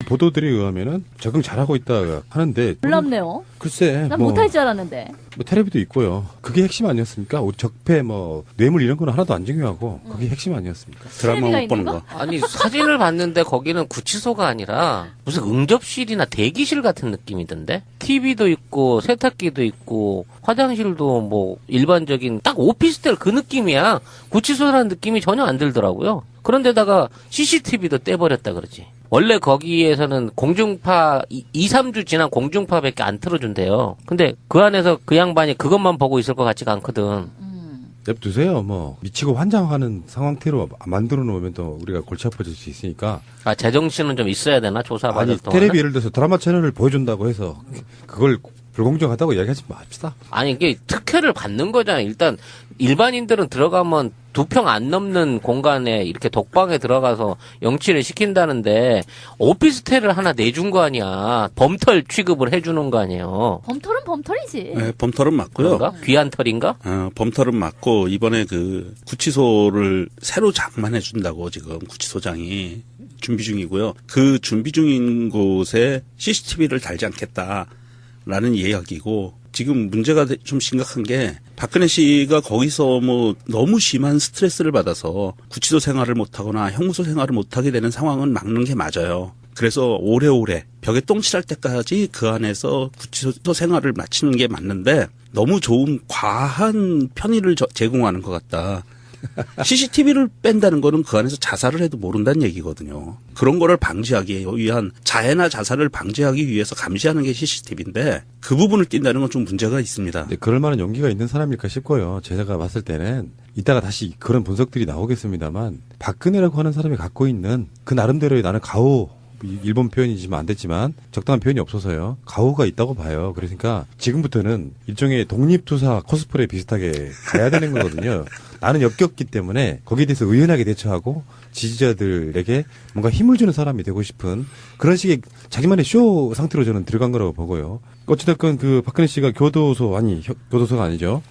보도들에 의하면은 적응 잘하고 있다 하는데 놀랍네요. 글쎄 난 못할 줄 알았는데. 뭐 테레비도 있고요. 그게 핵심 아니었습니까? 적폐 뭐 뇌물 이런 거는 하나도 안 중요하고 그게 핵심 아니었습니까? 드라마 테레비가 못 보는 있는 거. 아니 사진을 봤는데 거기는 구치소가 아니라 무슨 응접실이나 대기실 같은 느낌이던데. TV도 있고 세탁기도 있고 화장실도 뭐 일반적인 딱 오피스텔 그 느낌이야. 구치소라는 느낌이 전혀 안 들더라고요. 그런데다가 CCTV도 떼버렸다 그러지. 원래 거기에서는 공중파 2, 3주 지난 공중파밖에 안 틀어준대요. 근데 그 안에서 그 양반이 그것만 보고 있을 것 같지가 않거든. 냅두세요. 뭐 미치고 환장하는 상황태로 만들어 놓으면 또 우리가 골치 아파질 수 있으니까. 아 제정신은 좀 있어야 되나 조사받을 아니 동안은? 테레비 예를 들어서 드라마 채널을 보여준다고 해서 그걸 불공정하다고 이야기하지 맙시다. 아니 이게 특혜를 받는 거잖아. 일단 일반인들은 들어가면 2평 안 넘는 공간에 이렇게 독방에 들어가서 영치를 시킨다는데 오피스텔을 하나 내준 거 아니야. 범털 취급을 해주는 거 아니에요. 범털은 범털이지. 네, 범털은 맞고요. 그런가? 귀한 털인가? 범털은 맞고 이번에 그 구치소를 새로 장만해 준다고 지금 구치소장이 준비 중이고요. 그 준비 중인 곳에 CCTV를 달지 않겠다라는 이야기고 지금 문제가 좀 심각한 게 박근혜 씨가 거기서 뭐 너무 심한 스트레스를 받아서 구치소 생활을 못하거나 형무소 생활을 못하게 되는 상황은 막는 게 맞아요. 그래서 오래오래 벽에 똥칠할 때까지 그 안에서 구치소 생활을 마치는 게 맞는데 너무 좋은 과한 편의를 제공하는 것 같다. CCTV를 뺀다는 거는 그 안에서 자살을 해도 모른다는 얘기거든요. 그런 거를 방지하기 위한 자해나 자살을 방지하기 위해서 감시하는 게 CCTV인데 그 부분을 띈다는 건 좀 문제가 있습니다. 네, 그럴 만한 용기가 있는 사람일까 싶고요. 제가 봤을 때는 이따가 다시 그런 분석들이 나오겠습니다만 박근혜라고 하는 사람이 갖고 있는 그 나름대로의 나는 가오 일본 표현이지만 안 됐지만 적당한 표현이 없어서요. 가오가 있다고 봐요. 그러니까 지금부터는 일종의 독립투사 코스프레 비슷하게 가야 되는 거거든요. 나는 역겹기 때문에 거기에 대해서 의연하게 대처하고 지지자들에게 뭔가 힘을 주는 사람이 되고 싶은 그런 식의 자기만의 쇼 상태로 저는 들어간 거라고 보고요. 어찌됐건 그 박근혜 씨가 교도소가 아니죠.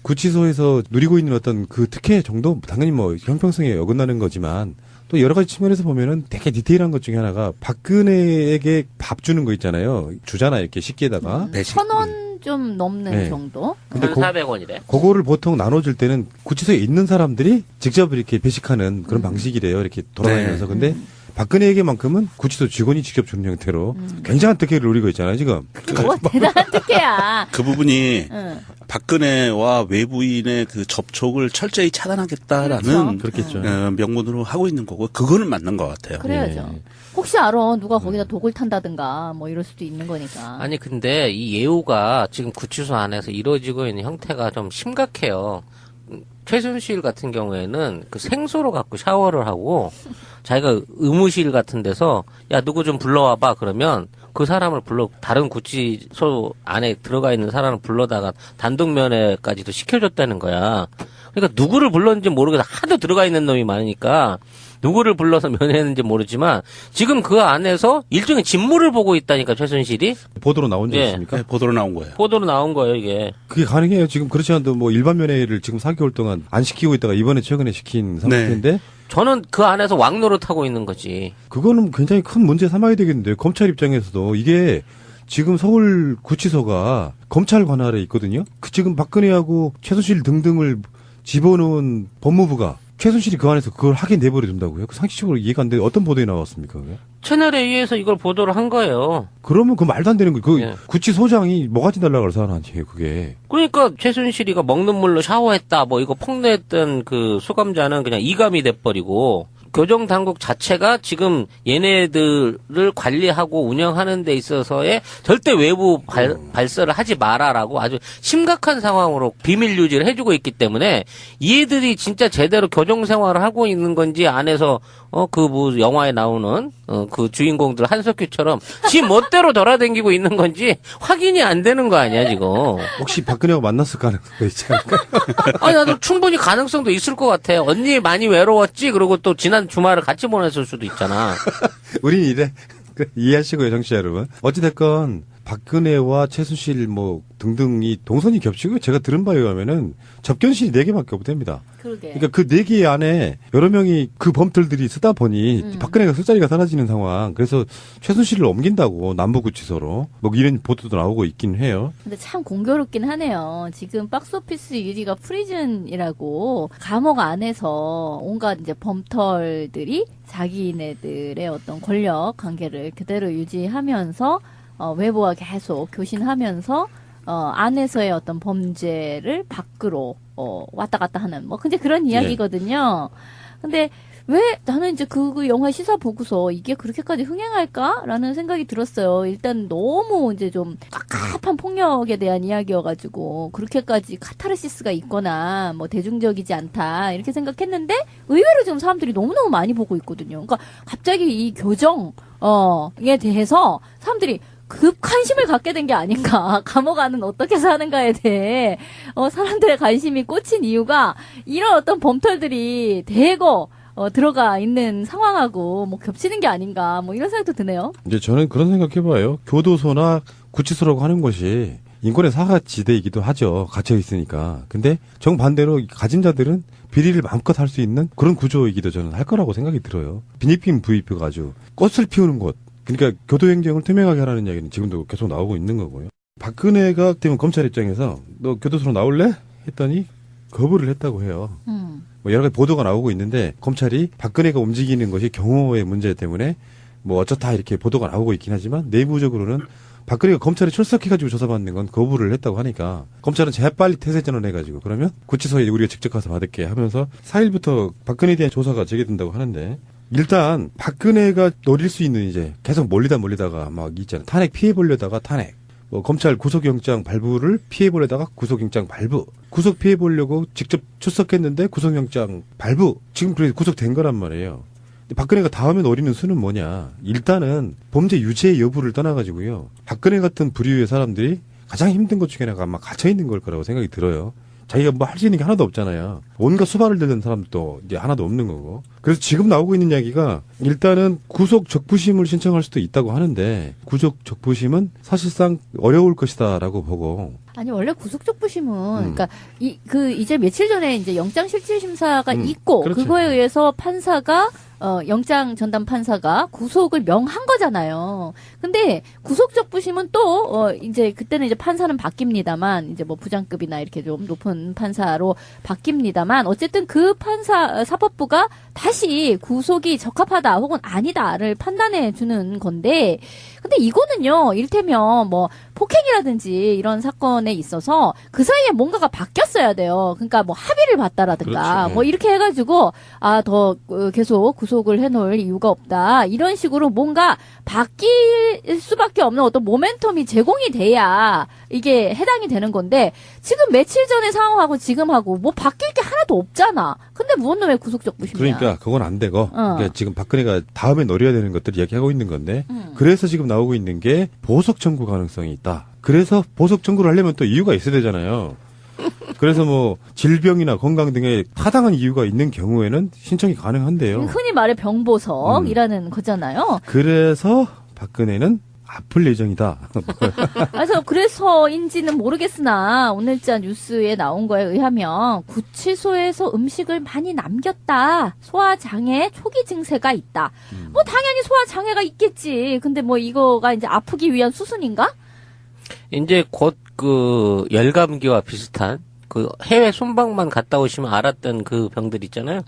구치소에서 누리고 있는 어떤 그 특혜 정도 당연히 뭐 형평성에 어긋나는 거지만 또 여러 가지 측면에서 보면은 되게 디테일한 것 중에 하나가 박근혜에게 밥 주는 거 있잖아요. 주잖아 이렇게 식기에다가. 1,000원 좀 넘는 네. 정도? 근데 1,400원이래. 그거를 보통 나눠줄 때는 구치소에 있는 사람들이 직접 이렇게 배식하는 그런 방식이래요. 이렇게 돌아다니면서. 네. 근데 박근혜에게만큼은 구치소 직원이 직접 주는 형태로 굉장한 특혜를 누리고 있잖아요, 지금. 뭐 대단한 특혜야. 그 부분이 응. 박근혜와 외부인의 그 접촉을 철저히 차단하겠다라는 그렇겠죠. 명분으로 하고 있는 거고 그거는 맞는 것 같아요. 그래야죠. 예. 혹시 알아 누가 거기다 독을 탄다든가 뭐 이럴 수도 있는 거니까. 아니 근데 이 예우가 지금 구치소 안에서 이루어지고 있는 형태가 좀 심각해요. 최순실 같은 경우에는 그 생소로 갖고 샤워를 하고 자기가 의무실 같은 데서 야 누구 좀 불러와봐 그러면 그 사람을 다른 구치소 안에 들어가 있는 사람을 불러다가 단독 면회까지도 시켜줬다는 거야. 그러니까 누구를 불렀는지 모르겠어. 하도 들어가 있는 놈이 많으니까 누구를 불러서 면회했는지 모르지만 지금 그 안에서 일종의 직무를 보고 있다니까 최순실이. 보도로 나온 적 예. 있습니까? 네, 보도로 나온 거예요. 보도로 나온 거예요 이게. 그게 가능해요. 지금 그렇지 않아도 뭐 일반 면회를 지금 4개월 동안 안 시키고 있다가 이번에 최근에 시킨 상태인데 저는 그 안에서 왕노릇 하고 있는 거지. 그거는 굉장히 큰 문제 삼아야 되겠는데 검찰 입장에서도 이게 지금 서울 구치소가 검찰 관할에 있거든요. 그 지금 박근혜하고 최순실 등등을 집어넣은 법무부가 최순실이 그 안에서 그걸 하게 내버려 둔다고요? 그 상식적으로 이해가 안 돼. 어떤 보도에 나왔습니까? 그게? 채널에 의해서 이걸 보도를 한 거예요. 그러면 그 말도 안 되는 거. 그 예. 구치소장이 뭐가지 달라고 사람 아니에요, 그게. 그러니까 최순실이가 먹는 물로 샤워했다 뭐 이거 폭로했던 그 수감자는 그냥 이감이 돼버리고 교정 당국 자체가 지금 얘네들을 관리하고 운영하는 데 있어서의 절대 외부 발설을 하지 마라라고 아주 심각한 상황으로 비밀 유지를 해주고 있기 때문에 얘들이 진짜 제대로 교정 생활을 하고 있는 건지 안에서 그 뭐 영화에 나오는 그 주인공들 한석규처럼 지 멋대로 돌아다니고 있는 건지 확인이 안 되는 거 아니야 지금. 혹시 박근혜와 만났을 가능성도 있지 않을까? 아니 나도 충분히 가능성도 있을 것 같아. 언니 많이 외로웠지? 그리고 또 지난 주말을 같이 보냈을 수도 있잖아. 우린 이래. 이해하시고요, 정치 여러분. 어찌됐건 박근혜와 최순실 뭐 등등이 동선이 겹치고 제가 들은 바에 의하면은 접견실이 4개밖에 없답니다. 그러게. 그러니까 그 4개 안에 여러 명이 그 범털들이 쓰다 보니 박근혜가 쓸 자리가 사라지는 상황. 그래서 최순실을 옮긴다고 남부구치소로 뭐 이런 보도도 나오고 있긴 해요. 근데 참 공교롭긴 하네요. 지금 박스오피스 1위가 프리즌이라고 감옥 안에서 온갖 이제 범털들이 자기네들의 어떤 권력 관계를 그대로 유지하면서 외부와 계속 교신하면서 안에서의 어떤 범죄를 밖으로 왔다 갔다 하는 뭐 근데 그런 이야기거든요. 근데 왜 나는 이제 그 영화 시사 보고서 이게 그렇게까지 흥행할까라는 생각이 들었어요. 일단 너무 이제 좀 깝깝한 폭력에 대한 이야기여가지고 그렇게까지 카타르시스가 있거나 뭐 대중적이지 않다 이렇게 생각했는데 의외로 지금 사람들이 너무너무 많이 보고 있거든요. 그러니까 갑자기 이 교정에 대해서 사람들이 급 관심을 갖게 된 게 아닌가. 감옥 안은 어떻게 사는가에 대해 사람들의 관심이 꽂힌 이유가 이런 어떤 범털들이 대거 들어가 있는 상황하고 뭐 겹치는 게 아닌가 뭐 이런 생각도 드네요. 이제 저는 그런 생각해봐요. 교도소나 구치소라고 하는 것이 인권의 사각지대이기도 하죠. 갇혀 있으니까. 근데 정반대로 가진 자들은 비리를 마음껏 할 수 있는 그런 구조이기도 저는 할 거라고 생각이 들어요. 빈입빈 부입혀가 아주 꽃을 피우는 곳. 그러니까 교도행정을 투명하게 하라는 이야기는 지금도 계속 나오고 있는 거고요. 박근혜가 되면 검찰 입장에서 너 교도소로 나올래? 했더니 거부를 했다고 해요. 뭐 여러 가지 보도가 나오고 있는데 검찰이 박근혜가 움직이는 것이 경호의 문제 때문에 뭐 어쩌다 이렇게 보도가 나오고 있긴 하지만 내부적으로는 박근혜가 검찰에 출석해가지고 조사받는 건 거부를 했다고 하니까 검찰은 재빨리 태세전을 해가지고 그러면 구치소에 우리가 직접 가서 받을게 하면서 4일부터 박근혜에 대한 조사가 재개된다고 하는데 일단 박근혜가 노릴 수 있는 이제 계속 몰리다가 막 있잖아요. 탄핵 피해 보려다가 탄핵. 뭐 검찰 구속영장 발부를 피해 보려다가 구속영장 발부. 구속 피해 보려고 직접 출석했는데 구속영장 발부. 지금 그래서 구속된 거란 말이에요. 근데 박근혜가 다음에 노리는 수는 뭐냐. 일단은 범죄 유죄 여부를 떠나가지고요. 박근혜 같은 부류의 사람들이 가장 힘든 것 중에 하나가 아마 갇혀있는 걸 거라고 생각이 들어요. 자기가 뭐 할 수 있는 게 하나도 없잖아요. 온갖 수발을 들는 사람도 이제 하나도 없는 거고. 그래서 지금 나오고 있는 이야기가 일단은 구속 적부심을 신청할 수도 있다고 하는데 구속 적부심은 사실상 어려울 것이다라고 보고. 아니 원래 구속적부심은 그러니까 이제 며칠 전에 이제 영장실질심사가 있고 그렇죠. 그거에 의해서 판사가 영장 전담 판사가 구속을 명한 거잖아요. 근데 구속적부심은 또 이제 그때는 이제 판사는 바뀝니다만 이제 뭐 부장급이나 이렇게 좀 높은 판사로 바뀝니다만 어쨌든 그 판사 사법부가 다시 구속이 적합하다 혹은 아니다를 판단해 주는 건데 근데 이거는요 이를테면 뭐 폭행이라든지 이런 사건에 있어서 그 사이에 뭔가가 바뀌었어야 돼요. 그러니까 뭐 합의를 봤다라든가 그렇죠. 뭐 이렇게 해가지고 더 계속 구속을 해놓을 이유가 없다 이런 식으로 뭔가 바뀔 수밖에 없는 어떤 모멘텀이 제공이 돼야 이게 해당이 되는 건데 지금 며칠 전의 상황하고 지금하고 뭐 바뀔 게 하나도 없잖아. 근데 무슨 놈의 구속적부심이야. 그러니까 그건 안 되고 그러니까 지금 박근혜가 다음에 노려야 되는 것들 이야기하고 있는 건데 그래서 지금 나오고 있는 게 보석 청구 가능성이 있다. 그래서 보석 청구를 하려면 또 이유가 있어야 되잖아요. 그래서 뭐 질병이나 건강 등의 타당한 이유가 있는 경우에는 신청이 가능한데요. 흔히 말해 병보석이라는 거잖아요. 그래서 박근혜는 아플 예정이다. 그래서인지는 모르겠으나 오늘자 뉴스에 나온 거에 의하면 구치소에서 음식을 많이 남겼다. 소화장애 초기 증세가 있다. 뭐 당연히 소화장애가 있겠지. 근데 뭐 이거가 이제 아프기 위한 수순인가? 이제 곧 그 열감기와 비슷한 그 해외 순방만 갔다 오시면 알았던 그 병들 있잖아요.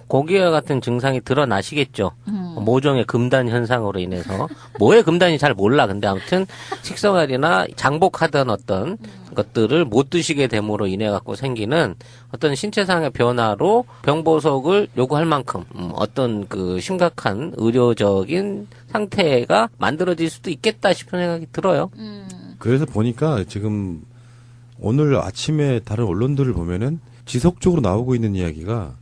거기와 같은 증상이 드러나시겠죠. 모종의 금단 현상으로 인해서. 뭐의 금단이 잘 몰라. 근데 아무튼 식생활이나 장복하던 어떤 것들을 못 드시게 됨으로 인해 갖고 생기는 어떤 신체상의 변화로 병보석을 요구할 만큼 어떤 그 심각한 의료적인 상태가 만들어질 수도 있겠다 싶은 생각이 들어요. 그래서 보니까 지금 오늘 아침에 다른 언론들을 보면은 지속적으로 나오고 있는 이야기가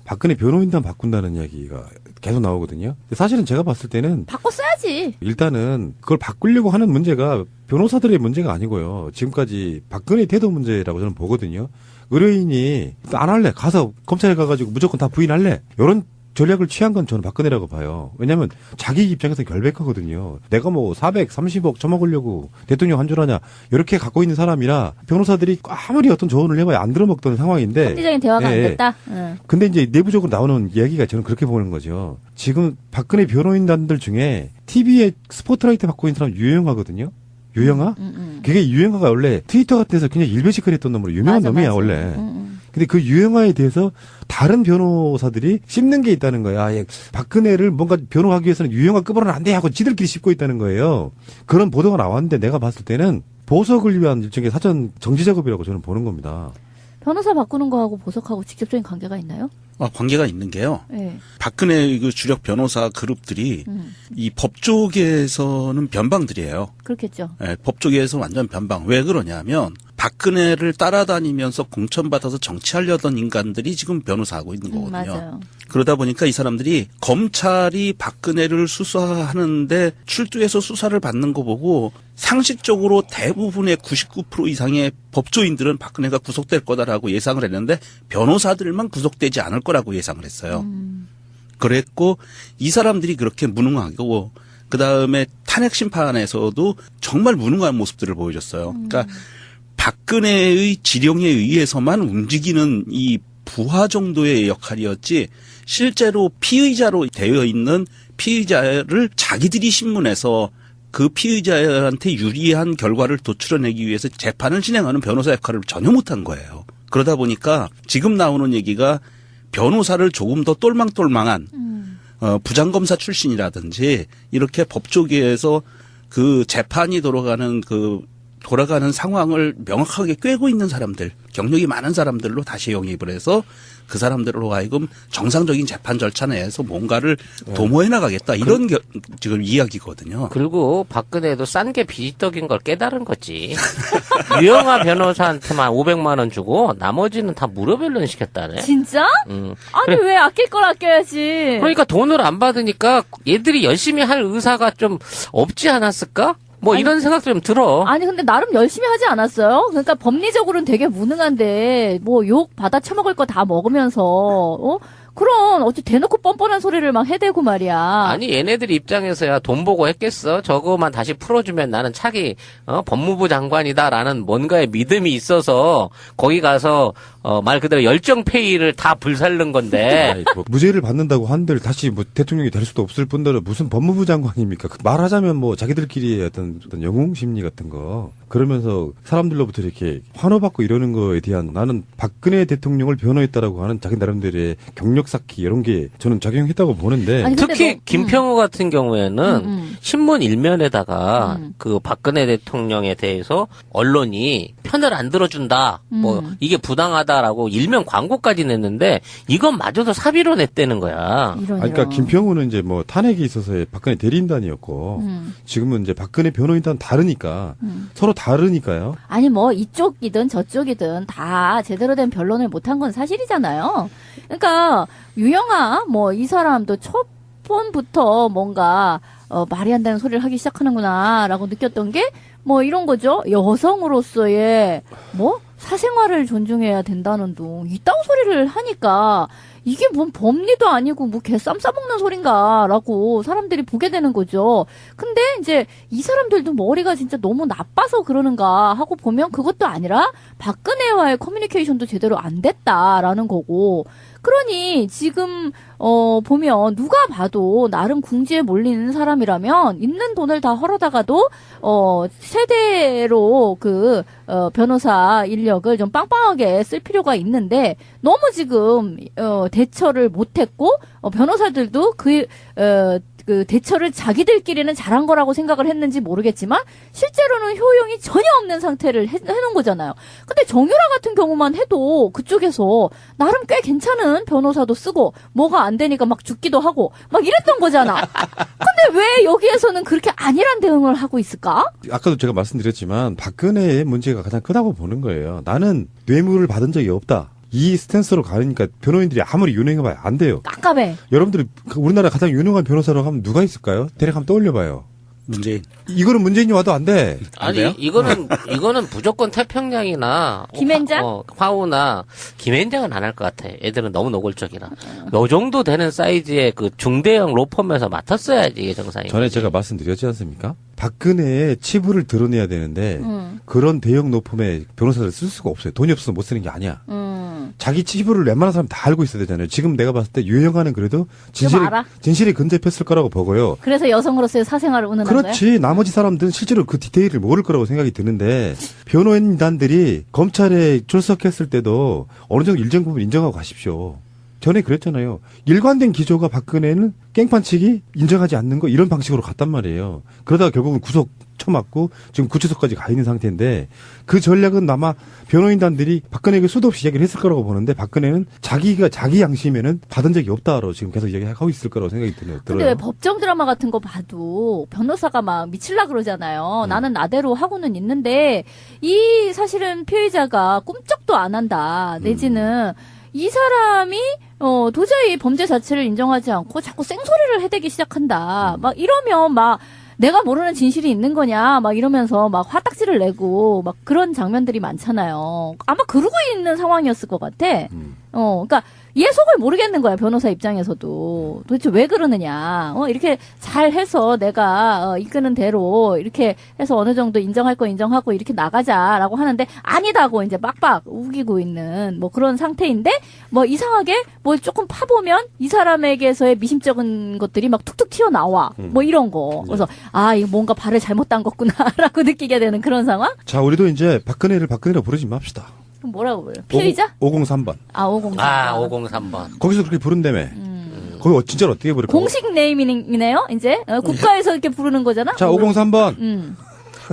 박근혜 변호인단 바꾼다는 이야기가 계속 나오거든요. 근데 사실은 제가 봤을 때는 바꿔 써야지. 일단은 그걸 바꾸려고 하는 문제가 변호사들의 문제가 아니고요. 지금까지 박근혜 태도 문제라고 저는 보거든요. 의뢰인이 안 할래. 가서 검찰에 가가지고 무조건 다 부인할래. 이런 전략을 취한 건 저는 박근혜라고 봐요. 왜냐하면 자기 입장에서 결백하거든요. 내가 뭐 430억 처먹으려고 대통령 한 줄 아냐 이렇게 갖고 있는 사람이라 변호사들이 아무리 어떤 조언을 해봐야 안 들어먹던 상황인데 합리적인 대화가 안 됐다. 근데 이제 내부적으로 나오는 이야기가 저는 그렇게 보는 거죠. 지금 박근혜 변호인단들 중에 TV에 스포트라이트 받고 있는 사람 유영하거든요. 유영아? 그게 유영아가 원래 트위터 같은 데서 그냥 일베시컬했던 놈으로 유명한 맞아, 놈이야 맞아. 원래. 근데 그 유영아에 대해서 다른 변호사들이 씹는 게 있다는 거야. 아, 예, 박근혜를 뭔가 변호하기 위해서는 유영아 급으로는 안 돼 하고 지들끼리 씹고 있다는 거예요. 그런 보도가 나왔는데 내가 봤을 때는 보석을 위한 일종의 사전 정지 작업이라고 저는 보는 겁니다. 변호사 바꾸는 거하고 보석하고 직접적인 관계가 있나요? 관계가 있는 게요. 네. 박근혜 그 주력 변호사 그룹들이 이 법조계에서는 변방들이에요. 그렇겠죠. 예, 법조계에서 완전 변방. 왜 그러냐면 박근혜를 따라다니면서 공천받아서 정치하려던 인간들이 지금 변호사하고 있는 거거든요. 맞아요. 그러다 보니까 이 사람들이 검찰이 박근혜를 수사하는데 출두해서 수사를 받는 거 보고 상식적으로 대부분의 99% 이상의 법조인들은 박근혜가 구속될 거다라고 예상을 했는데 변호사들만 구속되지 않을 거라고 예상을 했어요. 그랬고 이 사람들이 그렇게 무능하고 그다음에 탄핵 심판에서도 정말 무능한 모습들을 보여줬어요. 그러니까 박근혜의 지령에 의해서만 움직이는 이 부하 정도의 역할이었지 실제로 피의자로 되어 있는 피의자를 자기들이 신문해서 그 피의자한테 유리한 결과를 도출해내기 위해서 재판을 진행하는 변호사 역할을 전혀 못한 거예요. 그러다 보니까 지금 나오는 얘기가 변호사를 조금 더 똘망똘망한 부장검사 출신이라든지 이렇게 법조계에서 그 재판이 돌아가는 상황을 명확하게 꿰고 있는 사람들, 경력이 많은 사람들로 다시 영입을 해서 그 사람들로 하여금 정상적인 재판 절차 내에서 뭔가를 도모해 나가겠다. 이런 지금 이야기거든요. 그리고 박근혜도 싼 게 비지떡인 걸 깨달은 거지. 유영아 변호사한테만 500만 원 주고 나머지는 다 무료 변론 시켰다네. 진짜? 아니 그래. 왜 아낄 걸 아껴야지. 그러니까 돈을 안 받으니까 얘들이 열심히 할 의사가 좀 없지 않았을까? 뭐 아니, 이런 생각도 좀 들어. 아니 근데 나름 열심히 하지 않았어요? 그러니까 법리적으로는 되게 무능한데 뭐 욕 받아 처먹을 거 다 먹으면서 그런 어찌 대놓고 뻔뻔한 소리를 막 해대고 말이야. 아니 얘네들 입장에서야 돈 보고 했겠어. 저거만 다시 풀어주면 나는 차기 법무부 장관이다라는 뭔가의 믿음이 있어서 거기 가서 말 그대로 열정페이를 다 불살른 건데. 아이, 뭐 무죄를 받는다고 한들 다시 뭐 대통령이 될 수도 없을 뿐더러 무슨 법무부 장관입니까? 말하자면 뭐 자기들끼리의 어떤 영웅 심리 같은 거 그러면서 사람들로부터 이렇게 환호받고 이러는 거에 대한 나는 박근혜 대통령을 변호했다라고 하는 자기 나름대로의 경력 쌓기 이런 게 저는 작용했다고 보는데 아니, 근데 특히 김평우 같은 경우에는 신문 일면에다가 그 박근혜 대통령에 대해서 언론이 편을 안 들어준다. 뭐 이게 부당하다라고 일면 광고까지 냈는데 이것마저도 사비로 냈다는 거야. 이런. 그러니까 김평우는 이제 뭐 탄핵에 있어서의 박근혜 대리인단이었고 지금은 이제 박근혜 변호인단 다르니까 서로 다르니까요. 아니 뭐 이쪽이든 저쪽이든 다 제대로 된 변론을 못한 건 사실이잖아요. 그러니까 유영아 뭐 이 사람도 초반부터 뭔가 말이 안 되는 소리를 하기 시작하는구나라고 느꼈던 게 뭐 이런 거죠. 여성으로서의 뭐 사생활을 존중해야 된다는 둥 이딴 소리를 하니까 이게 뭔 법리도 아니고 뭐 개쌈 싸먹는 소린가라고 사람들이 보게 되는 거죠. 근데 이제 이 사람들도 머리가 진짜 너무 나빠서 그러는가 하고 보면 그것도 아니라 박근혜와의 커뮤니케이션도 제대로 안 됐다라는 거고. 그러니 지금 보면 누가 봐도 나름 궁지에 몰리는 사람이라면 있는 돈을 다 헐어다가도 세대로 그 변호사 인력을 좀 빵빵하게 쓸 필요가 있는데 너무 지금 대처를 못했고 변호사들도 그 대처를 자기들끼리는 잘한 거라고 생각을 했는지 모르겠지만 실제로는 효용이 전혀 없는 상태를 해놓은 거잖아요. 근데 정유라 같은 경우만 해도 그쪽에서 나름 꽤 괜찮은 변호사도 쓰고 뭐가 안 되니까 막 죽기도 하고 막 이랬던 거잖아. 근데 왜 여기에서는 그렇게 안일한 대응을 하고 있을까? 아까도 제가 말씀드렸지만 박근혜의 문제가 가장 크다고 보는 거예요. 나는 뇌물을 받은 적이 없다. 이 스탠스로 가니까 변호인들이 아무리 유능해봐야 안 돼요. 깝깝해. 여러분들이 우리나라 가장 유능한 변호사라고 하면 누가 있을까요? 대략 한번 떠올려봐요. 문재인. 이거는 문재인이 와도 안 돼. 안 아니 돼요? 이거는 무조건 태평양이나 김앤장? 화우나 김앤장은 안 할 것 같아. 애들은 너무 노골적이라. 요 정도 되는 사이즈의 그 중대형 로펌에서 맡았어야지 이게 정상이. 전에 제가 말씀드렸지 않습니까? 박근혜의 치부를 드러내야 되는데 그런 대형 노펌에 변호사를 쓸 수가 없어요. 돈이 없어서 못 쓰는 게 아니야. 자기 치부를 웬만한 사람 다 알고 있어야 되잖아요. 지금 내가 봤을 때 유영아는 그래도 알아? 진실이 근접했을 거라고 보고요. 그래서 여성으로서의 사생활을 운운한 거예요? 그렇지. 나머지 사람들은 실제로 그 디테일을 모를 거라고 생각이 드는데 변호인단들이 검찰에 출석했을 때도 어느 정도 일정 부분 인정하고 가십시오. 전에 그랬잖아요. 일관된 기조가 박근혜는 깽판치기 인정하지 않는 거 이런 방식으로 갔단 말이에요. 그러다가 결국은 구속 쳐맞고 지금 구치소까지 가 있는 상태인데 그 전략은 아마 변호인단들이 박근혜에게 수도 없이 이야기를 했을 거라고 보는데 박근혜는 자기가 자기 양심에는 받은 적이 없다로 지금 계속 이야기하고 있을 거라고 생각이 들어요. 근데 왜 법정 드라마 같은 거 봐도 변호사가 막 미칠라 그러잖아요. 나는 나대로 하고는 있는데 이 사실은 피해자가 꿈쩍도 안 한다. 내지는 이 사람이 도저히 범죄 자체를 인정하지 않고 자꾸 쌩소리를 해대기 시작한다. 막 이러면 막 내가 모르는 진실이 있는 거냐 막 이러면서 막 화딱지를 내고 막 그런 장면들이 많잖아요. 아마 그러고 있는 상황이었을 것 같아. 그러니까 얘 속을 모르겠는 거야, 변호사 입장에서도. 도대체 왜 그러느냐. 이렇게 잘 해서 내가 이끄는 대로 이렇게 해서 어느 정도 인정할 거 인정하고 이렇게 나가자라고 하는데 아니다고 이제 빡빡 우기고 있는 뭐 그런 상태인데 뭐 이상하게 뭐 조금 파보면 이 사람에게서의 미심쩍은 것들이 막 툭툭 튀어나와. 뭐 이런 거. 그래서 아, 이거 뭔가 발을 잘못 담궜구나라고 느끼게 되는 그런 상황? 자, 우리도 이제 박근혜를 박근혜로 부르지 맙시다. 그럼 뭐라고 불러요? 피의자? 503번. 아, 503번. 아 503번. 거기서 그렇게 부른다며. 거기 진짜로 어떻게 부를까? 공식 네이밍이네요, 이제. 국가에서 이렇게 부르는 거잖아? 자, 503번.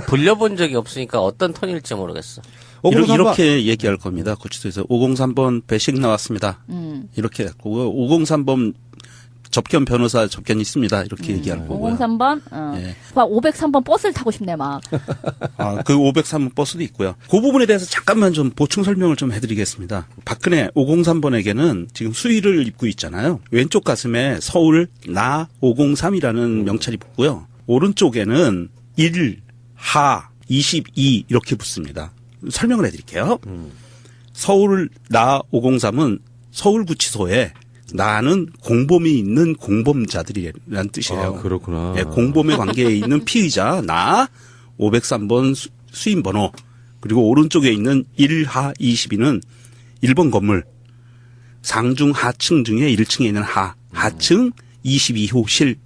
불려본 적이 없으니까 어떤 톤일지 모르겠어. 503번. 이렇게 얘기할 겁니다. 구치소에서 503번 배식 나왔습니다. 이렇게 했고 503번 접견 변호사 접견 있습니다. 이렇게 얘기할 거고요. 503번? 예. 막 503번 버스를 타고 싶네, 막. 그 503번 버스도 있고요. 그 부분에 대해서 잠깐만 좀 보충 설명을 좀 해드리겠습니다. 박근혜 503번에게는 지금 수의를 입고 있잖아요. 왼쪽 가슴에 서울 나 503이라는 명찰이 붙고요. 오른쪽에는 1, 하, 22 이렇게 붙습니다. 설명을 해드릴게요. 서울 나 503은 서울구치소에 나는 공범이 있는 공범자들이라는 뜻이에요. 아, 그렇구나. 예, 공범의 관계에 있는 피의자 나 503번 수임 번호 그리고 오른쪽에 있는 1하 22는 1번 건물 상중 하층 중에 1층에 있는 하층 22호실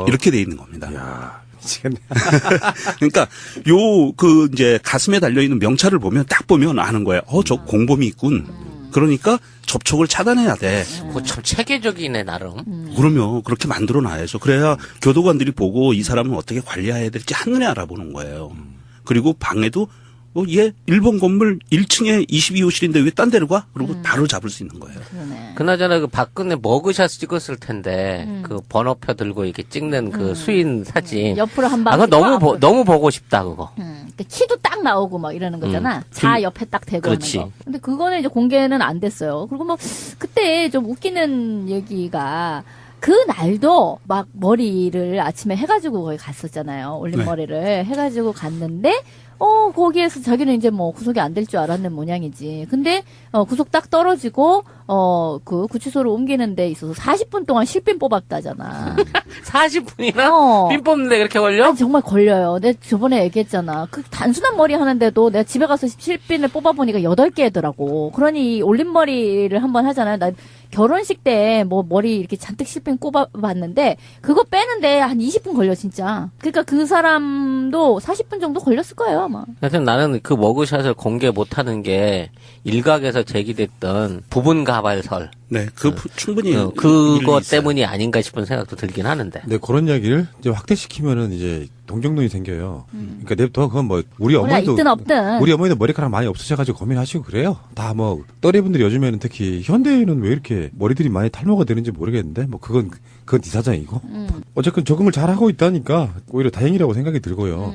이렇게 돼 있는 겁니다. 야, 미치겠네. 그러니까 이제 가슴에 달려 있는 명찰을 보면 딱 보면 아는 거예요. 저 공범이 있군. 그러니까 접촉을 차단해야 돼. 그거 참 체계적이네 나름. 그러면 그렇게 만들어 놔야죠. 그래야 교도관들이 보고 이 사람은 어떻게 관리해야 될지 한눈에 알아보는 거예요. 그리고 방에도 얘 1번 건물 1층에 22호실인데 왜 딴 데로 가? 그리고 바로 잡을 수 있는 거예요. 그러네. 그나저나 그 박근혜 머그샷 찍었을 텐데 그 번호표 들고 이렇게 찍는 그 수인 사진. 옆으로 한 방. 아, 그거 너무 보고 싶다 그거. 그러니까 키도 딱 나오고 막 이러는 거잖아. 자 옆에 딱 대고 그렇지. 하는 거. 근데 그거는 이제 공개는 안 됐어요. 그리고 뭐 그때 좀 웃기는 얘기가 그 날도 막 머리를 아침에 해가지고 거기 갔었잖아요. 올린 네. 머리를 해가지고 갔는데 거기에서 자기는 이제 뭐 구속이 안 될 줄 알았는 모양이지. 근데 구속 딱 떨어지고 그 구치소로 옮기는 데 있어서 40분 동안 실빈 뽑았다잖아. 40분이나 핀 뽑는데 그렇게 걸려? 아니, 정말 걸려요. 내가 저번에 얘기했잖아. 그 단순한 머리 하는데도 내가 집에 가서 실빈을 뽑아보니까 8개더라고. 그러니 올림머리를 한번 하잖아요. 나 결혼식 때 뭐 머리 이렇게 잔뜩 실핀 꼽아봤는데 그거 빼는데 한 20분 걸려 진짜. 그러니까 그 사람도 40분 정도 걸렸을 거예요 아마. 하여튼 나는 그 머그샷을 공개 못하는 게 일각에서 제기됐던 부분 가발설. 네, 충분히 그거 일리 있어요. 때문이 아닌가 싶은 생각도 들긴 하는데. 네, 그런 이야기를 이제 확대시키면은 이제 동정론이 생겨요. 그러니까 내부터 그건 뭐 우리 우리가 어머니도 있든 없든. 우리 어머니도 머리카락 많이 없으셔가지고 고민하시고 그래요. 다 뭐 또래분들이 요즘에는 특히 현대에는 왜 이렇게 머리들이 많이 탈모가 되는지 모르겠는데 뭐 그건 네 사정이고 어쨌든 적응을 잘 하고 있다니까 오히려 다행이라고 생각이 들고요.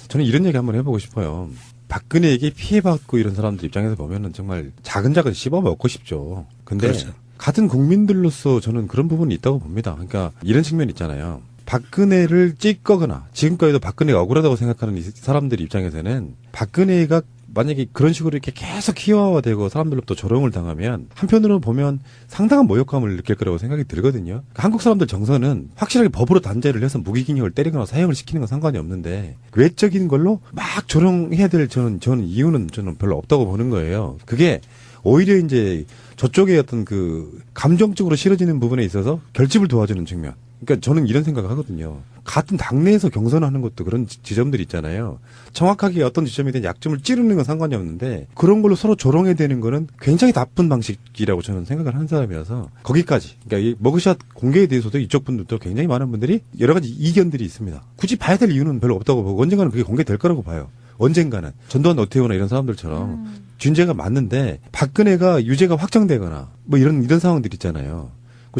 저는 이런 얘기 한번 해보고 싶어요. 박근혜에게 피해받고 이런 사람들 입장에서 보면은 정말 작은 씹어 먹고 싶죠. 근데 그렇죠. 같은 국민들로서 저는 그런 부분이 있다고 봅니다. 그러니까 이런 측면이 있잖아요. 박근혜를 찍거나 지금까지도 박근혜가 억울하다고 생각하는 이 사람들 입장에서는 박근혜가 만약에 그런 식으로 이렇게 계속 희화화되고 사람들로부터 조롱을 당하면 한편으로 보면 상당한 모욕감을 느낄 거라고 생각이 들거든요. 그러니까 한국 사람들 정서는 확실하게 법으로 단죄를 해서 무기징역을 때리거나 사형을 시키는 건 상관이 없는데 외적인 걸로 막 조롱해야 될 저는 이유는 저는 별로 없다고 보는 거예요. 그게 오히려 이제 저쪽에 어떤 그 감정적으로 싫어지는 부분에 있어서 결집을 도와주는 측면. 그러니까 저는 이런 생각을 하거든요. 같은 당내에서 경선하는 것도 그런 지점들이 있잖아요. 정확하게 어떤 지점에 대한 약점을 찌르는 건 상관이 없는데 그런 걸로 서로 조롱해야 되는 거는 굉장히 나쁜 방식이라고 저는 생각을 하는 사람이어서 거기까지. 그러니까 이 머그샷 공개에 대해서도 이쪽 분들도 굉장히 많은 분들이 여러 가지 이견들이 있습니다. 굳이 봐야 될 이유는 별로 없다고 보고 언젠가는 그게 공개될 거라고 봐요. 언젠가는. 전두환 오태우나 이런 사람들처럼 준죄가 맞는데 박근혜가 유죄가 확정되거나 뭐 이런 상황들 있잖아요.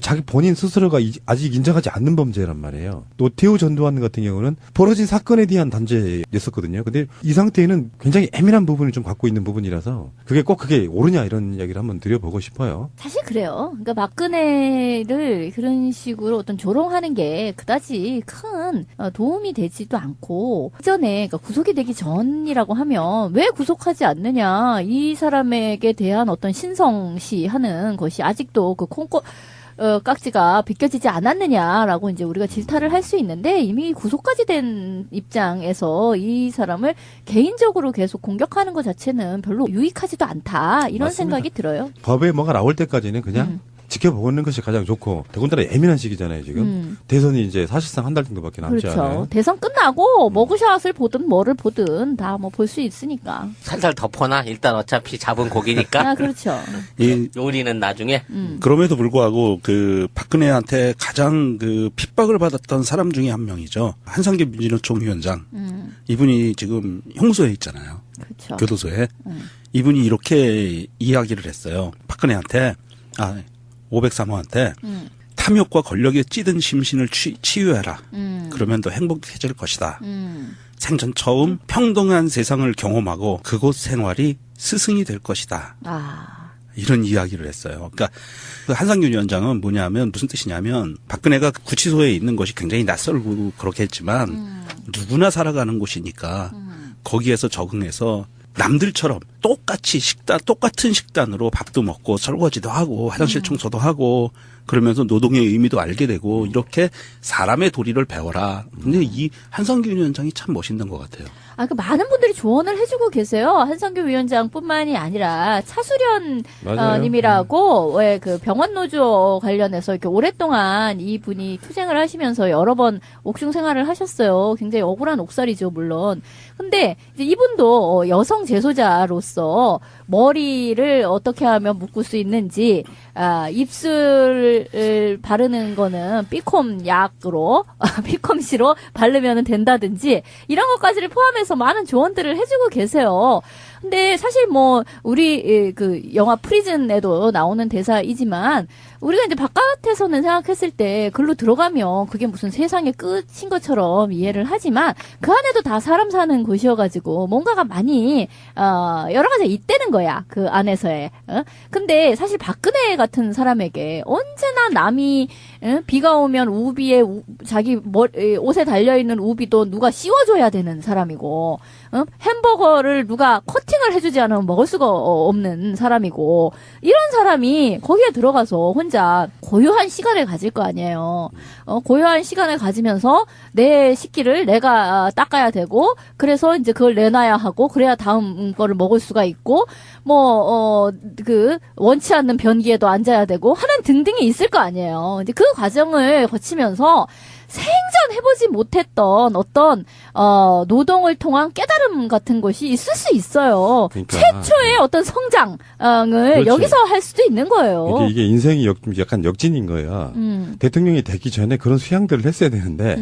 자기 본인 스스로가 아직 인정하지 않는 범죄란 말이에요. 노태우 전두환 같은 경우는 벌어진 사건에 대한 단죄였었거든요. 근데 이 상태에는 굉장히 예민한 부분을 좀 갖고 있는 부분이라서 그게 꼭 그게 옳으냐 이런 이야기를 한번 드려보고 싶어요. 사실 그래요. 그러니까 박근혜를 그런 식으로 어떤 조롱하는 게 그다지 큰 도움이 되지도 않고 이전에 그러니까 구속이 되기 전이라고 하면 왜 구속하지 않느냐 이 사람에게 대한 어떤 신성시하는 것이 아직도 그 깍지가 벗겨지지 않았느냐라고 이제 우리가 질타를 할 수 있는데 이미 구속까지 된 입장에서 이 사람을 개인적으로 계속 공격하는 것 자체는 별로 유익하지도 않다 이런 맞습니다. 생각이 들어요. 법에 뭐가 나올 때까지는 그냥 지켜보는 것이 가장 좋고 더군다나 예민한 시기잖아요 지금. 대선이 이제 사실상 한 달 정도밖에 남지 그렇죠. 않아요. 대선 끝나고 머그샷을 보든 뭐를 보든 다 뭐 볼 수 있으니까. 살살 덮어놔. 일단 어차피 잡은 고기니까. 아 그렇죠. 이 요리는 나중에. 그럼에도 불구하고 그 박근혜한테 가장 그 핍박을 받았던 사람 중에 한 명이죠. 한상규 민주노총 위원장. 이분이 지금 형소에 있잖아요. 그렇죠. 교도소에. 이분이 이렇게 이야기를 했어요. 박근혜한테 503호한테 탐욕과 권력에 찌든 심신을 치유해라. 그러면 더 행복해질 것이다. 생전 처음 평등한 세상을 경험하고 그곳 생활이 스승이 될 것이다. 이런 이야기를 했어요. 그러니까 그 한상균 위원장은 뭐냐면 무슨 뜻이냐면 박근혜가 구치소에 있는 것이 굉장히 낯설고 그렇게 했지만 누구나 살아가는 곳이니까 거기에서 적응해서 남들처럼 똑같은 식단으로 밥도 먹고 설거지도 하고 화장실 청소도 하고 그러면서 노동의 의미도 알게 되고 이렇게 사람의 도리를 배워라. 근데 이 한상규 위원장이 참 멋있는 것 같아요. 그 많은 분들이 조언을 해주고 계세요. 한상규 위원장뿐만이 아니라 차수련 님이라고 왜 그 병원 노조 관련해서 이렇게 오랫동안 이 분이 투쟁을 하시면서 여러 번 옥중 생활을 하셨어요. 굉장히 억울한 옥살이죠, 물론. 근데 이제 이분도 여성 재소자로서 머리를 어떻게 하면 묶을 수 있는지 입술을 바르는 거는 비콤 약으로 비콤시로 바르면 된다든지 이런 것까지를 포함해서 많은 조언들을 해주고 계세요. 근데 사실 뭐 우리 그 영화 프리즌에도 나오는 대사이지만 우리가 이제 바깥에서는 생각했을 때 글로 들어가면 그게 무슨 세상의 끝인 것처럼 이해를 하지만 그 안에도 다 사람 사는 곳이어가지고 뭔가가 많이 여러 가지가 있다는 거야 그 안에서의. 근데 사실 박근혜 같은 사람에게 언제나 남이 비가 오면 우비에 자기 옷에 달려있는 우비도 누가 씌워줘야 되는 사람이고 햄버거를 누가 커팅을 해주지 않으면 먹을 수가 없는 사람이고 이런 사람이 거기에 들어가서 혼자 고요한 시간을 가질 거 아니에요. 고요한 시간을 가지면서 내 식기를 내가 닦아야 되고 그래서 이제 그걸 내놔야 하고 그래야 다음 거를 먹을 수가 있고 그 원치 않는 변기에도 앉아야 되고 하는 등등이 있을 거 아니에요. 이제 그 과정을 거치면서 생전 해보지 못했던 어떤 노동을 통한 깨달음 같은 것이 있을 수 있어요. 그러니까. 최초의 어떤 성장을 그렇지. 여기서 할 수도 있는 거예요. 이게 인생이 약간 역진인 거야. 대통령이 되기 전에 그런 수양들을 했어야 되는데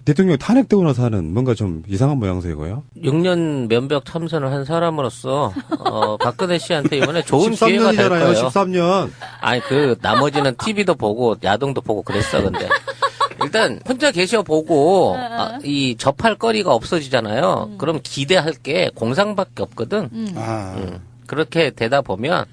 대통령이 탄핵되고 나서 하는 뭔가 좀 이상한 모양새고요. 6년 면벽 참선을 한 사람으로서 박근혜 씨한테 이번에 좋은 기회가 될 13년이잖아요. 거예요. 13년. 아니 나머지는 TV도 보고 야동도 보고 그랬어 근데 일단 혼자 계셔 보고 이 접할 거리가 없어지잖아요. 그럼 기대할 게 공상밖에 없거든. 그렇게 되다 보면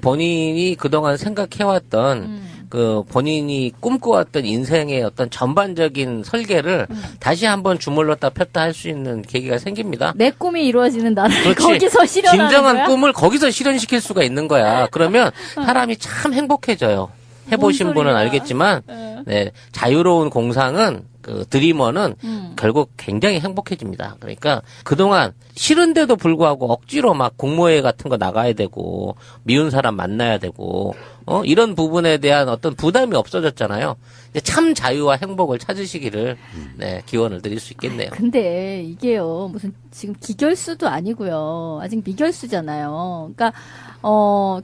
본인이 그동안 생각해왔던 그 본인이 꿈꿔왔던 인생의 어떤 전반적인 설계를 다시 한번 주물렀다 폈다 할 수 있는 계기가 생깁니다. 내 꿈이 이루어지는 나라를 그렇지. 거기서 실현하는 진정한 거야? 꿈을 거기서 실현시킬 수가 있는 거야. 그러면 사람이 참 행복해져요. 해보신 뭔 분은 소리야. 알겠지만, 네, 자유로운 공상은 그 드리머는 결국 굉장히 행복해집니다. 그러니까 그동안 싫은데도 불구하고 억지로 막 공모회 같은 거 나가야 되고 미운 사람 만나야 되고 이런 부분에 대한 어떤 부담이 없어졌잖아요. 이제 참 자유와 행복을 찾으시기를 네, 기원을 드릴 수 있겠네요. 근데 이게요, 무슨 지금 기결수도 아니고요. 아직 미결수잖아요. 그러니까,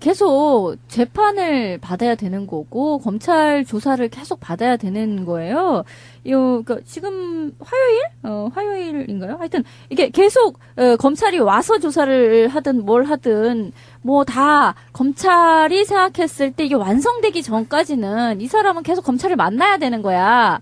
계속 재판을 받아야 되는 거고, 검찰 조사를 계속 받아야 되는 거예요. 그러니까 지금 화요일인가요? 하여튼, 이게 계속, 검찰이 와서 조사를 하든 뭘 하든, 뭐 다 검찰이 생각했을 때 이게 완성되기 전까지는 이 사람은 계속 검찰을 만나야 되는 거야.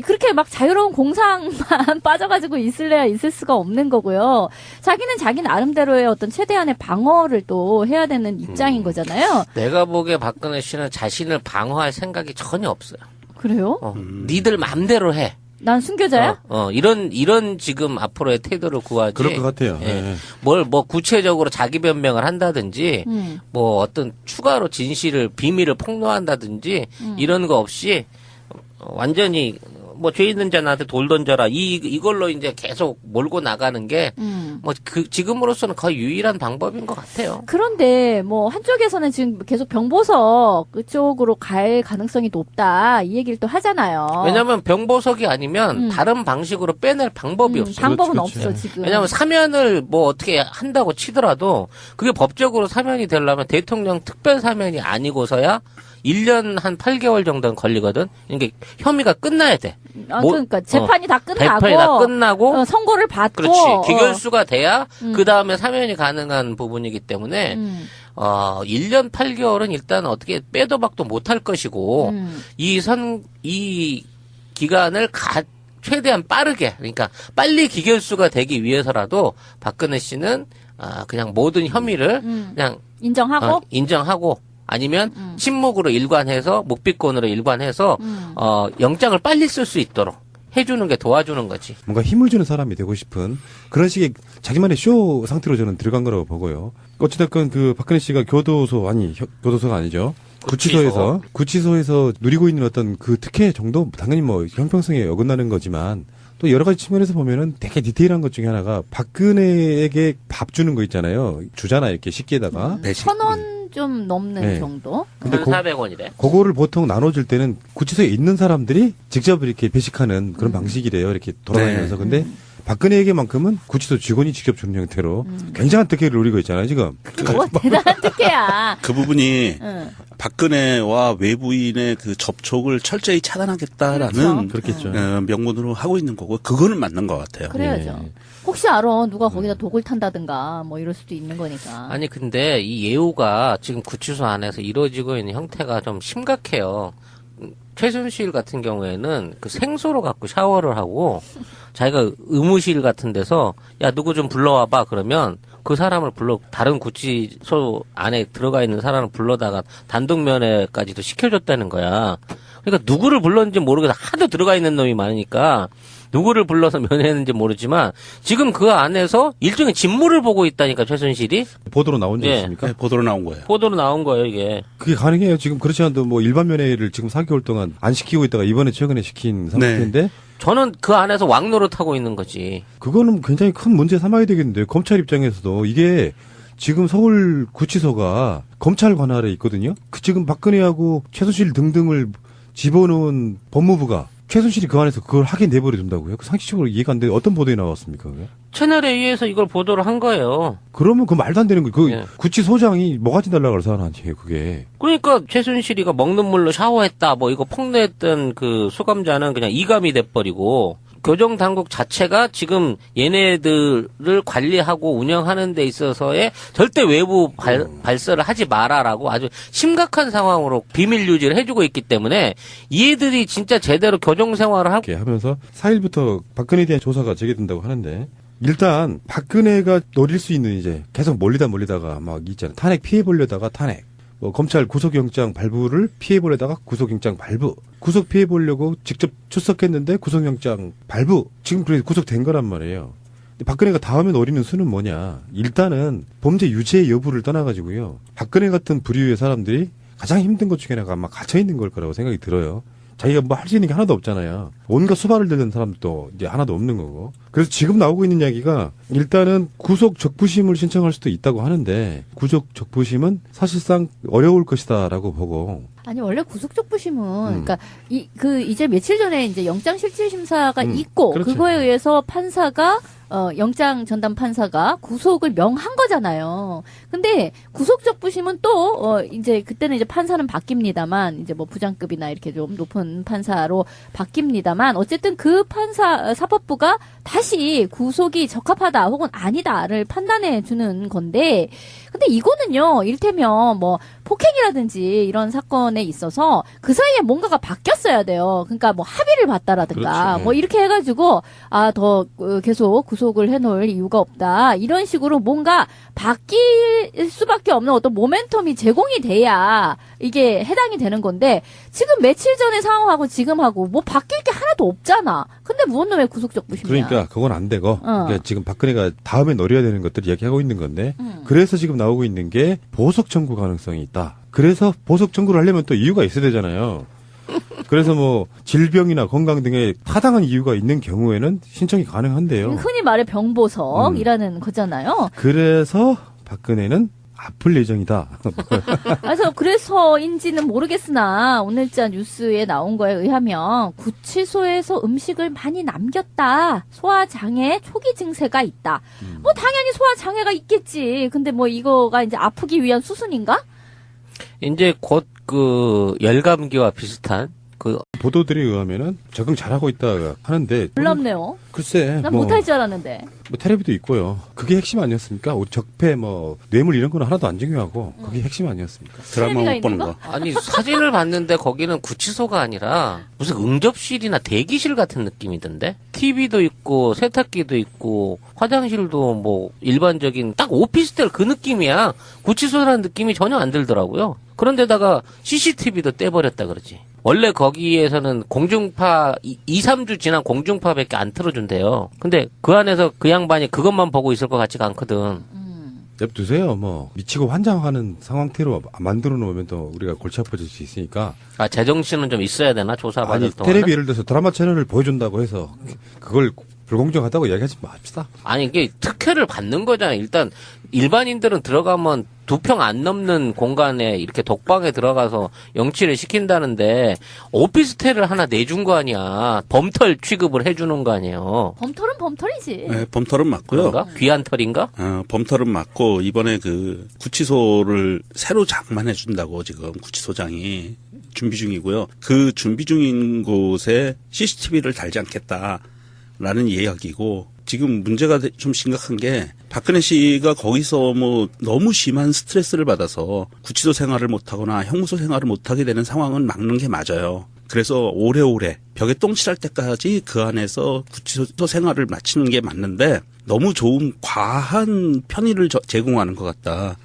그렇게 막 자유로운 공상만 빠져가지고 있을래야 있을 수가 없는 거고요. 자기는 자기 나름대로의 어떤 최대한의 방어를 또 해야 되는 입장인 거잖아요. 내가 보기에 박근혜 씨는 자신을 방어할 생각이 전혀 없어요. 그래요? 니들 맘대로 해. 난 순교자야? 이런 지금 앞으로의 태도를 구하지. 그럴 것 같아요. 예. 예. 뭐 구체적으로 자기 변명을 한다든지, 뭐 어떤 추가로 진실을, 비밀을 폭로한다든지, 이런 거 없이, 완전히, 뭐 죄 있는 자한테 돌 던져라. 이걸로 이제 계속 몰고 나가는 게, 지금으로서는 거의 유일한 방법인 것 같아요. 그런데 뭐 한쪽에서는 지금 계속 병보석 그쪽으로 갈 가능성이 높다 이 얘기를 또 하잖아요. 왜냐면 병보석이 아니면 다른 방식으로 빼낼 방법이 없어요. 방법은 그렇지, 없어 그렇지. 지금. 왜냐면 사면을 뭐 어떻게 한다고 치더라도 그게 법적으로 사면이 되려면 대통령 특별 사면이 아니고서야 1년 한 8개월 정도는 걸리거든. 이게 혐의가 끝나야 돼. 그러니까 재판이 다 끝나고, 재판이 다 끝나고 선고를 받고, 그렇지. 기결수가 돼야 그 다음에 사면이 가능한 부분이기 때문에 1년 8개월은 일단 어떻게 빼도 박도 못할 것이고 이 기간을 최대한 빠르게, 그러니까 빨리 기결수가 되기 위해서라도 박근혜 씨는 그냥 모든 혐의를 그냥 인정하고 아니면 침묵으로 일관해서 묵비권으로 일관해서 영장을 빨리 쓸 수 있도록 해주는 게 도와주는 거지. 뭔가 힘을 주는 사람이 되고 싶은 그런 식의 자기만의 쇼 상태로 저는 들어간 거라고 보고요. 어찌됐건 그 박근혜 씨가 교도소가 아니죠. 구치소에서 누리고 있는 어떤 그 특혜 정도 당연히 뭐 형평성에 어긋나는 거지만 또 여러 가지 측면에서 보면은 되게 디테일한 것 중에 하나가 박근혜에게 밥 주는 거 있잖아요. 주잖아 이렇게 식기에다가 1,000원 좀 넘는 네. 정도. 근데 1,400원이래. 그거를 보통 나눠줄 때는 구치소에 있는 사람들이 직접 이렇게 배식하는 그런 방식이래요. 이렇게 돌아다니면서. 근데 박근혜에게만큼은 구치소 직원이 직접 주는 형태로 굉장한 특혜를 누리고 있잖아요, 지금. 뭐 대단한 특혜야. 그 부분이 응. 박근혜와 외부인의 그 접촉을 철저히 차단하겠다라는 그렇겠죠. 명분으로 하고 있는 거고 그거는 맞는 것 같아요. 그래야죠. 혹시 알아 누가 거기다 독을 탄다든가 뭐 이럴 수도 있는 거니까. 아니 근데 이 예우가 지금 구치소 안에서 이루어지고 있는 형태가 좀 심각해요. 최순실 같은 경우에는 그 생소로 갖고 샤워를 하고 자기가 의무실 같은 데서 야 누구 좀 불러와봐 그러면 그 사람을 다른 구치소 안에 들어가 있는 사람을 불러다가 단독 면회까지도 시켜줬다는 거야. 그러니까 누구를 불렀는지 모르겠어. 하도 들어가 있는 놈이 많으니까 누구를 불러서 면회했는지 모르지만 지금 그 안에서 일종의 직무를 보고 있다니까 최순실이. 보도로 나온 적 예. 있습니까? 네, 보도로 나온 거예요. 보도로 나온 거예요 이게. 그게 가능해요. 지금 그렇지 않아도 뭐 일반 면회를 지금 4개월 동안 안 시키고 있다가 이번에 최근에 시킨 상태인데 저는 그 안에서 왕노릇하고 있는 거지. 그거는 굉장히 큰 문제 삼아야 되겠는데요. 검찰 입장에서도 이게 지금 서울 구치소가 검찰 관할에 있거든요. 지금 박근혜하고 최순실 등등을 집어넣은 법무부가 최순실이 그 안에서 그걸 하게 내버려 둔다고요? 그 상식적으로 이해가 안 돼. 어떤 보도에 나왔습니까? 그게? 채널에 의해서 이걸 보도를 한 거예요. 그러면 그 말도 안 되는 거. 예. 구치소장이 뭐가지 달라고 그래서 하나 아니에요, 그게. 그러니까 최순실이가 먹는 물로 샤워했다 뭐 이거 폭로했던 그 수감자는 그냥 이감이 돼버리고 교정 당국 자체가 지금 얘네들을 관리하고 운영하는 데 있어서의 절대 외부 발설을 하지 마라라고 아주 심각한 상황으로 비밀 유지를 해주고 있기 때문에 얘들이 진짜 제대로 교정 생활을 하고 이렇게 하면서 4일부터 박근혜에 대한 조사가 재개된다고 하는데 일단 박근혜가 노릴 수 있는 이제 계속 몰리다가 막 있잖아요. 탄핵 피해 보려다가 탄핵. 검찰 구속영장 발부를 피해보려다가 구속영장 발부. 구속 피해보려고 직접 출석했는데 구속영장 발부. 지금 그래서 구속된 거란 말이에요. 근데 박근혜가 다음에 노리는 수는 뭐냐. 일단은 범죄 유죄 여부를 떠나가지고요. 박근혜 같은 부류의 사람들이 가장 힘든 것 중에 하나가 아마 갇혀있는 걸 거라고 생각이 들어요. 자기가 뭐 할 수 있는 게 하나도 없잖아요. 온갖 수발을 들는 사람도 이제 하나도 없는 거고. 그래서 지금 나오고 있는 이야기가 일단은 구속 적부심을 신청할 수도 있다고 하는데 구속 적부심은 사실상 어려울 것이다라고 보고. 아니 원래 구속적부심은 그러니까 이제 며칠 전에 이제 영장실질심사가 있고 그렇죠. 그거에 의해서 판사가 영장 전담 판사가 구속을 명한 거잖아요. 근데 구속적부심은 또 이제 그때는 이제 판사는 바뀝니다만 이제 뭐 부장급이나 이렇게 좀 높은 판사로 바뀝니다만 어쨌든 그 판사 사법부가 다시 구속이 적합하다 혹은 아니다를 판단해 주는 건데 근데 이거는요 일테면 뭐 폭행이라든지 이런 사건에 있어서 그 사이에 뭔가가 바뀌었어야 돼요. 그러니까 뭐 합의를 봤다라든가 그렇죠. 뭐 이렇게 해가지고 더 계속 구속을 해놓을 이유가 없다. 이런 식으로 뭔가 바뀔 수밖에 없는 어떤 모멘텀이 제공이 돼야 이게 해당이 되는 건데 지금 며칠 전의 상황하고 지금하고 뭐 바뀔 게 하나도 없잖아. 근데 무언는 왜 구속적부심이야? 그러니까 그건 안 되고 그러니까 지금 박근혜가 다음에 노려야 되는 것들을 이야기하고 있는 건데 그래서 지금 나오고 있는 게 보석 청구 가능성이 있다. 그래서 보석 청구를 하려면 또 이유가 있어야 되잖아요. 그래서 뭐 질병이나 건강 등의 타당한 이유가 있는 경우에는 신청이 가능한데요. 흔히 말해 병보석이라는 거잖아요. 그래서 박근혜는 아플 예정이다. 그래서인지는 모르겠으나 오늘자 뉴스에 나온 거에 의하면 구치소에서 음식을 많이 남겼다. 소화장애 초기 증세가 있다. 뭐 당연히 소화장애가 있겠지. 근데 뭐 이거가 이제 아프기 위한 수순인가? 이제 곧 그 열감기와 비슷한 그 보도들에 의하면은 적응 잘하고 있다 하는데 놀랍네요. 글쎄 난 못할 줄 알았는데. 뭐 테레비도 있고요. 그게 핵심 아니었습니까? 우리 적폐 뭐 뇌물 이런 거는 하나도 안 중요하고 그게 핵심 아니었습니까? 드라마 못 보는 거. 아니 사진을 봤는데 거기는 구치소가 아니라 무슨 응접실이나 대기실 같은 느낌이던데. TV도 있고 세탁기도 있고 화장실도 뭐 일반적인 딱 오피스텔 그 느낌이야. 구치소라는 느낌이 전혀 안 들더라고요. 그런데다가 CCTV도 떼버렸다 그러지. 원래 거기에서는 공중파 2, 3주 지난 공중파밖에 안 틀어준대요. 근데 그 안에서 그 양반이 그것만 보고 있을 것 같지가 않거든. 냅두세요. 뭐 미치고 환장하는 상황태로 만들어 놓으면 또 우리가 골치 아파질 수 있으니까. 아 제정신은 좀 있어야 되나 조사받을 아니 동안. 테레비 예를 들어서 드라마 채널을 보여준다고 해서 그걸 불공정하다고 이야기하지 맙시다. 아니 이게 특혜를 받는 거잖아. 일단 일반인들은 들어가면 2평 안 넘는 공간에 이렇게 독방에 들어가서 영치를 시킨다는데 오피스텔을 하나 내준 거 아니야. 범털 취급을 해주는 거 아니에요. 범털은 범털이지. 네, 범털은 맞고요. 그런가? 귀한 털인가? 범털은 맞고 이번에 그 구치소를 새로 장만해 준다고 지금 구치소장이 준비 중이고요. 그 준비 중인 곳에 CCTV를 달지 않겠다라는 이야기고 지금 문제가 좀 심각한 게 박근혜 씨가 거기서 뭐 너무 심한 스트레스를 받아서 구치소 생활을 못하거나 형무소 생활을 못하게 되는 상황은 막는 게 맞아요. 그래서 오래오래 벽에 똥칠할 때까지 그 안에서 구치소 생활을 마치는 게 맞는데 너무 좋은 과한 편의를 제공하는 것 같다.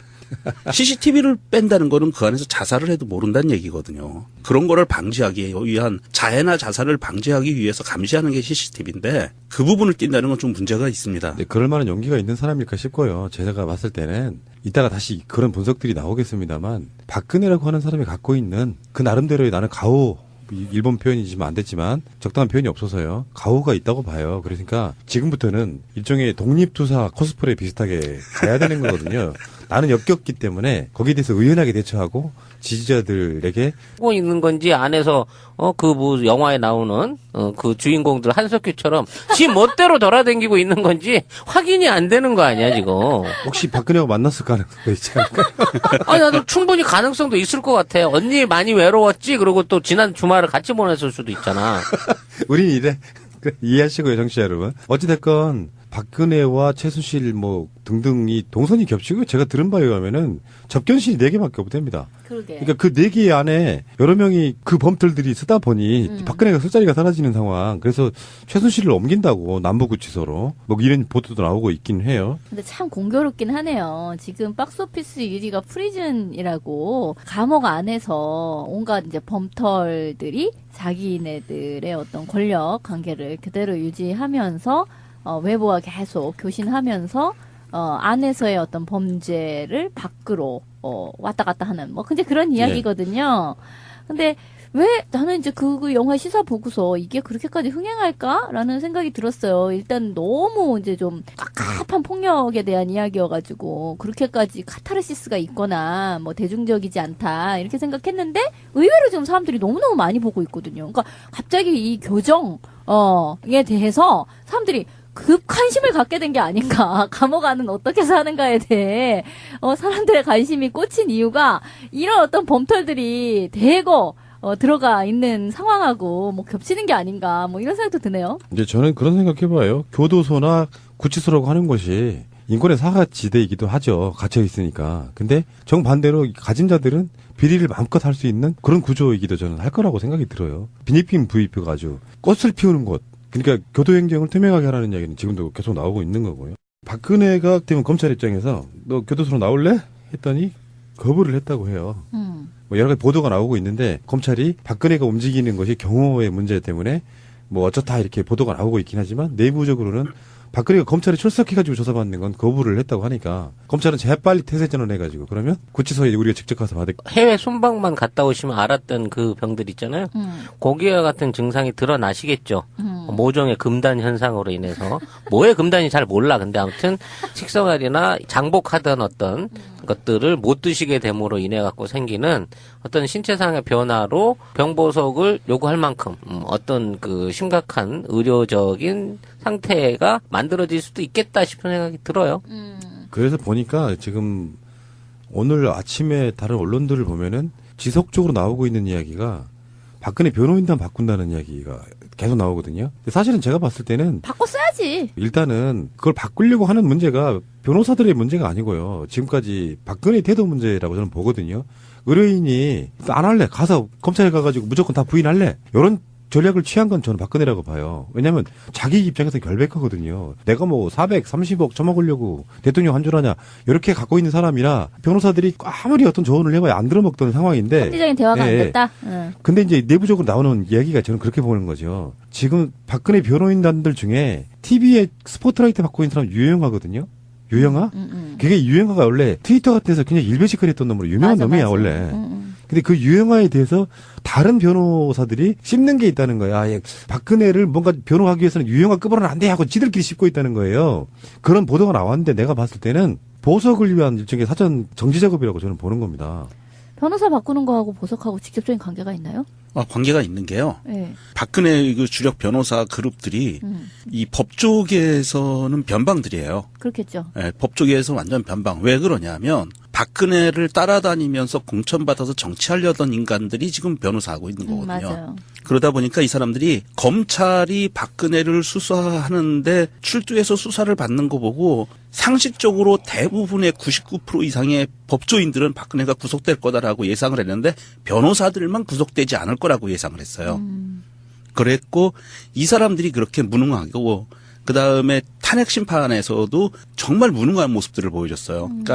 CCTV를 뺀다는 거는 그 안에서 자살을 해도 모른다는 얘기거든요. 그런 거를 방지하기 위한 자해나 자살을 방지하기 위해서 감시하는 게 CCTV인데 그 부분을 띈다는 건 좀 문제가 있습니다. 네, 그럴 만한 용기가 있는 사람일까 싶고요. 제가 봤을 때는 이따가 다시 그런 분석들이 나오겠습니다만 박근혜라고 하는 사람이 갖고 있는 그 나름대로의 나는 가오 일본 표현이지만 안 됐지만 적당한 표현이 없어서요. 가오가 있다고 봐요. 그러니까 지금부터는 일종의 독립투사 코스프레 비슷하게 가야 되는 거거든요. 나는 역겹기 때문에 거기에 대해서 의연하게 대처하고 지지자들에게 하고 있는 건지 안에서 그 뭐 영화에 나오는 그 주인공들 한석규처럼 지 멋대로 돌아다니고 있는 건지 확인이 안 되는 거 아니야 지금. 혹시 박근혜와 만났을 가능성도 있지 않을까? 아니 나도 충분히 가능성도 있을 것 같아. 언니 많이 외로웠지. 그리고 또 지난 주말을 같이 보냈을 수도 있잖아. 우린 이래. 이해하시고요, 정치 여러분. 어찌됐건 박근혜와 최순실 뭐 등등이 동선이 겹치고 제가 들은 바에 의하면은 접견실이 4개밖에 없답니다. 그러게. 그러니까 그 4개 안에 여러 명이 그 범털들이 쓰다 보니 박근혜가 술자리가 사라지는 상황. 그래서 최순실을 옮긴다고 남부구치소로 뭐 이런 보도도 나오고 있긴 해요. 근데 참 공교롭긴 하네요. 지금 박스오피스 1위가 프리즌이라고 감옥 안에서 온갖 이제 범털들이 자기네들의 어떤 권력 관계를 그대로 유지하면서 외부와 계속 교신하면서 안에서의 어떤 범죄를 밖으로 왔다 갔다 하는 뭐 근데 그런 이야기거든요. 근데 왜 나는 이제 그 영화 시사 보고서 이게 그렇게까지 흥행할까라는 생각이 들었어요. 일단 너무 이제 좀 깝깝한 폭력에 대한 이야기여가지고 그렇게까지 카타르시스가 있거나 뭐 대중적이지 않다 이렇게 생각했는데 의외로 지금 사람들이 너무너무 많이 보고 있거든요. 그러니까 갑자기 이 교정에 대해서 사람들이 급 관심을 갖게 된 게 아닌가. 감옥 안은 어떻게 사는가에 대해 사람들의 관심이 꽂힌 이유가 이런 어떤 범털들이 대거 들어가 있는 상황하고 뭐 겹치는 게 아닌가 뭐 이런 생각도 드네요. 이제 저는 그런 생각해봐요. 교도소나 구치소라고 하는 것이 인권의 사각지대이기도 하죠. 갇혀 있으니까. 근데 정반대로 가진 자들은 비리를 마음껏 할 수 있는 그런 구조이기도 저는 할 거라고 생각이 들어요. 빈입빈 부입표가 아주 꽃을 피우는 곳. 그러니까 교도행정을 투명하게 하라는 이야기는 지금도 계속 나오고 있는 거고요. 박근혜가 되면 검찰 입장에서 너 교도소로 나올래? 했더니 거부를 했다고 해요. 뭐 여러 가지 보도가 나오고 있는데 검찰이 박근혜가 움직이는 것이 경호의 문제 때문에 뭐 어쩌다 이렇게 보도가 나오고 있긴 하지만 내부적으로는 박근혜가 검찰에 출석해가지고 조사받는 건 거부를 했다고 하니까 검찰은 재빨리 태세전환 해가지고 그러면 구치소에 우리가 직접 가서 받을 해외 순방만 갔다 오시면 알았던 그 병들 있잖아요. 거기와 같은 증상이 드러나시겠죠. 모종의 금단 현상으로 인해서 뭐의 금단이 잘 몰라. 근데 아무튼 식성알이나 장복하던 어떤 것들을 못 드시게 됨으로 인해 갖고 생기는 어떤 신체상의 변화로 병보석을 요구할 만큼 어떤 그 심각한 의료적인 상태가 만들어질 수도 있겠다 싶은 생각이 들어요. 그래서 보니까 지금 오늘 아침에 다른 언론들을 보면은 지속적으로 나오고 있는 이야기가 박근혜 변호인단 바꾼다는 이야기가 계속 나오거든요. 근데 사실은 제가 봤을 때는 바꿔 써야지. 일단은 그걸 바꾸려고 하는 문제가 변호사들의 문제가 아니고요. 지금까지 박근혜 태도 문제라고 저는 보거든요. 의뢰인이 안 할래. 가서 검찰에 가가지고 무조건 다 부인할래. 이런 전략을 취한 건 저는 박근혜라고 봐요. 왜냐하면 자기 입장에서 결백하거든요. 내가 뭐 430억 처먹으려고 대통령 한 줄 아냐 이렇게 갖고 있는 사람이라 변호사들이 아무리 어떤 조언을 해봐야 안 들어먹던 상황인데 합리적인 대화가 안 됐다. 근데 이제 내부적으로 나오는 이야기가 저는 그렇게 보는 거죠. 지금 박근혜 변호인단들 중에 TV에 스포트라이트 받고 있는 사람 유영하거든요. 유영아? 그게 유영아가 원래 트위터 같은 데서 그냥 일베시컬했던 놈으로 유명한 놈이야 원래. 근데 그 유영아에 대해서 다른 변호사들이 씹는 게 있다는 거야. 아, 예, 박근혜를 뭔가 변호하기 위해서는 유영아급으로는 안 돼 하고 지들끼리 씹고 있다는 거예요. 그런 보도가 나왔는데 내가 봤을 때는 보석을 위한 일종의 사전 정지 작업이라고 저는 보는 겁니다. 변호사 바꾸는 거하고 보석하고 직접적인 관계가 있나요? 관계가 있는 게요. 네. 박근혜 그 주력 변호사 그룹들이 이 법조계에서는 변방들이에요. 그렇겠죠. 네, 법조계에서 완전 변방. 왜 그러냐면 박근혜를 따라다니면서 공천받아서 정치하려던 인간들이 지금 변호사하고 있는 거거든요. 맞아요. 그러다 보니까 이 사람들이 검찰이 박근혜를 수사하는데 출두해서 수사를 받는 거 보고 상식적으로 대부분의 99% 이상의 법조인들은 박근혜가 구속될 거다라고 예상을 했는데 변호사들만 구속되지 않을 거라고 예상을 했어요. 그랬고 이 사람들이 그렇게 무능하고 그다음에 탄핵 심판에서도 정말 무능한 모습들을 보여줬어요. 그러니까